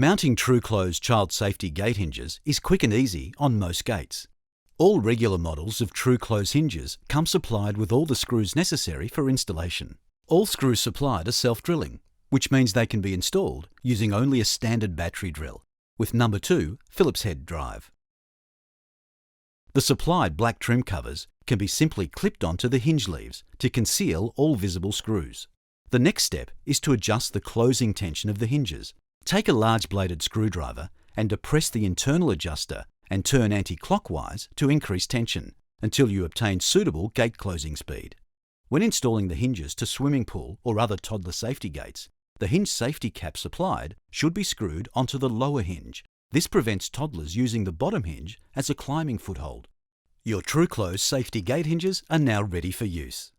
Mounting TruClose child safety gate hinges is quick and easy on most gates. All regular models of TruClose hinges come supplied with all the screws necessary for installation. All screws supplied are self-drilling, which means they can be installed using only a standard battery drill with number 2 Phillips head drive. The supplied black trim covers can be simply clipped onto the hinge leaves to conceal all visible screws. The next step is to adjust the closing tension of the hinges. Take a large bladed screwdriver and depress the internal adjuster and turn anti-clockwise to increase tension until you obtain suitable gate closing speed. When installing the hinges to swimming pool or other toddler safety gates, the hinge safety cap supplied should be screwed onto the lower hinge. This prevents toddlers using the bottom hinge as a climbing foothold. Your TruClose safety gate hinges are now ready for use.